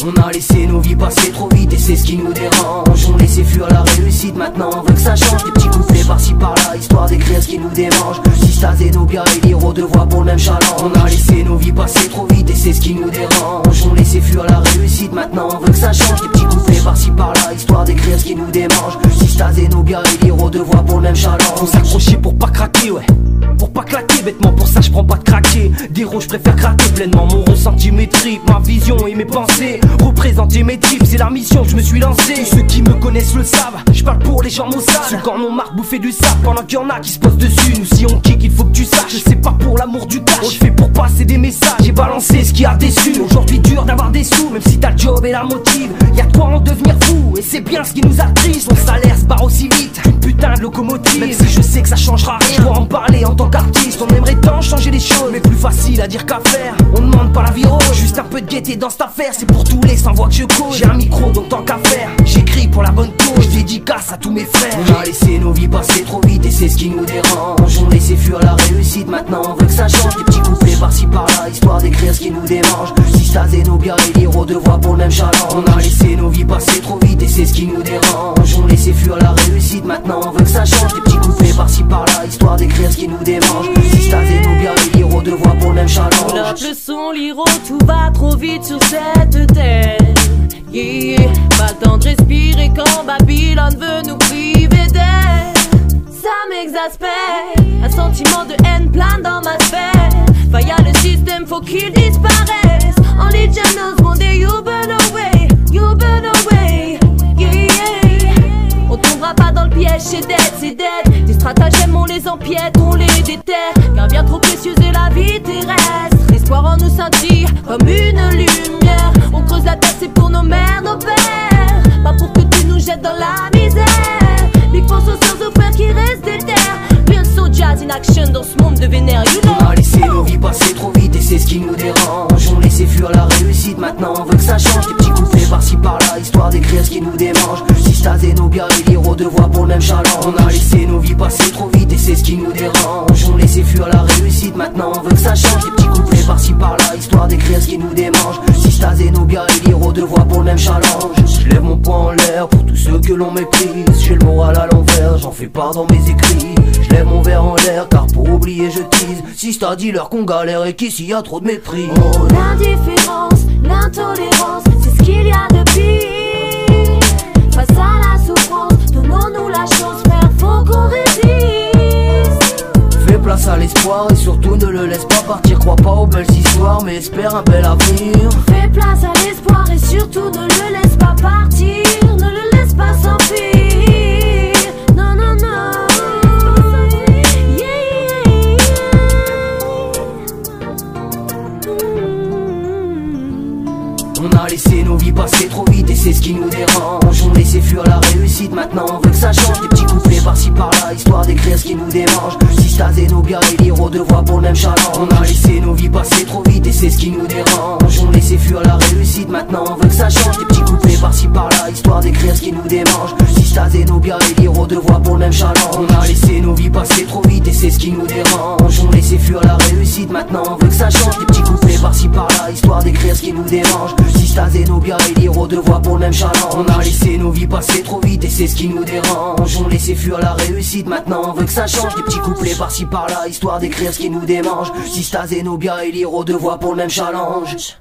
On a laissé nos vies passer trop vite et c'est ce qui nous dérange. On laissait fuir la réussite, maintenant on veut que ça change. Des petits couplets par-ci par-là, histoire d'écrire ce qui nous démange. Sistas, Zenobia et Liro, deux voix pour le même challenge. On a laissé nos vies passer trop vite et c'est ce qui nous dérange. On laissait fuir la réussite, maintenant on veut que ça change. Des petits couplets par-ci par-là, histoire d'écrire ce qui nous démange. Sistas, Zenobia et Liro, deux voix pour le même challenge. Faut s'accrocher pour pas craquer, ouais. Pour pas claquer bêtement, pour ça je prends pas de craquer. Des je préfère craquer pleinement mon ressenti, mes tripes, ma vision et mes pensées. Représenter mes types, c'est la mission que je me suis lancé. Tous ceux qui me connaissent le savent, je parle pour les gens maussades. Ceux qu'on en marre bouffer du sable pendant qu'il y en a qui se posent dessus. Nous si on kick, il faut que tu saches, c'est pas pour l'amour du cash. On le fait pour passer des messages et balancer ce qui a déçu. Aujourd'hui dur d'avoir des sous, même si t'as le job et la motive. Y'a de quoi en devenir fou, et c'est bien ce qui nous attriste. Mon salaire se barre aussi vite qu'une putain de locomotive. Même si je sais que ça changera rien, je dois en parler en tant qu'artiste. On aimerait tant changer les choses, mais plus facile à dire qu'à faire. On demande pas la vie rose, juste un peu de gaieté dans cette affaire. C'est pour tous les sans voix que je cause. J'ai un micro donc tant qu'à faire, j'écris pour la bonne cause. Je dédicace à tous mes frères. On a laissé nos vies passer trop vite et c'est ce qui nous dérange. On laissait fuir la réussite, maintenant on veut que ça change. Des petits couplets par-ci par-là, histoire d'écrire ce qui nous démange. Sistas, Zenobia et Liro, deux voix pour le même challenge. On a laissé nos vies passer trop vite et c'est ce qui nous dérange. On laissait fuir la réussite, maintenant on veut que ça change. Des petits couplets par-ci par-là, histoire d'écrire ce qui nous démange. Sistas, Zenobia et Liro, deux voix pour le même challenge. On up le son, Liro, tout va trop vite sur cette terre. Yeah, pas le temps de respirer quand Babylone veut nous priver d'air. Ça m'exaspère, un sentiment de haine plane dans ma sphère. Via le système, faut qu'il disparaisse. Only Jah knows one day you burn away, you burn away. Yeah, yeah. On tombera pas dans le piège, c'est dead, c'est dead. Des stratagèmes, on les empiète, on les déterre. Car bien trop précieuse est la vie terrestre. L'espoir en nous scintille comme une lumière. On creuse la terre, c'est pour nos mères, nos pères. Pas pour que tu nous jettes dans la misère. Big force aux sœurs, aux frères qui restent déter. Bien so jazz in action dans ce monde de vénère, you know. On a laissé nos vies passer trop vite et c'est ce qui nous dérange. On laissait fuir la réussite, maintenant on veut que ça change. Des petits couplets par-ci par-là, histoire d'écrire ce qui nous démange. Sistas, Zenobia et Liro, deux voix pour le même challenge. On a laissé nos vies passer trop vite et c'est ce qui nous dérange. On laissait fuir la réussite, maintenant on veut que ça change. Des petits couplets par-ci par-là, histoire d'écrire ce qui nous démange. Sistas, Zenobia et Liro, deux voix pour le même challenge. Je lève mon poing en l'air pour tous ceux que l'on méprise. J'ai le moral à l'envers, j'en fais part dans mes écrits. Je lève mon verre en l'air car pour oublier je tease. Sistas, dis-leur qu'on galère et qu'ici y a trop de mépris. Oh, l'indifférence, l'intolérance, c'est ce qu'il y a de pire. Face à la souffrance, donnons-nous la chance, frère, faut qu'on résiste. Fais place à l'espoir et surtout ne le laisse pas partir. Crois pas aux belles histoires mais espère un bel avenir. Fais place à l'espoir et surtout ne le laisse pas partir. Ne le laisse pas s'enfuir. Non, non, non. On a laissé nos vies passer trop vite et c'est ce qui nous dérange. On laissait fuir la réussite, maintenant on veut que ça change. Des petits couplets par-ci par-là, histoire d'écrire ce qui nous démange. Sistas, Zenobia et Liro, deux voix pour le même challenge. On a laissé nos vies passer trop vite et c'est ce qui nous dérange. On laissait fuir la réussite, maintenant on veut que ça change. Des petits couplets par-ci par-là, histoire d'écrire ce qui nous démange. Sistas, Zenobia et Liro, deux voix pour le même challenge. On a laissé nos vies passer trop vite et c'est ce qui nous dérange. On laissait fuir la réussite, maintenant on veut que ça change. Des petits couplets par-ci par-là, histoire d'écrire ce qui nous démange. Sistas, Zenobia et Liro, deux voix pour le même challenge. On a laissé nos vies passer trop vite et c'est ce qui nous dérange. On laissait fuir la réussite, maintenant on veut que ça change. Des petits couplets par-ci par-là, histoire d'écrire ce qui nous démange. Sistas, Zenobia et Liro, deux voix pour le même challenge.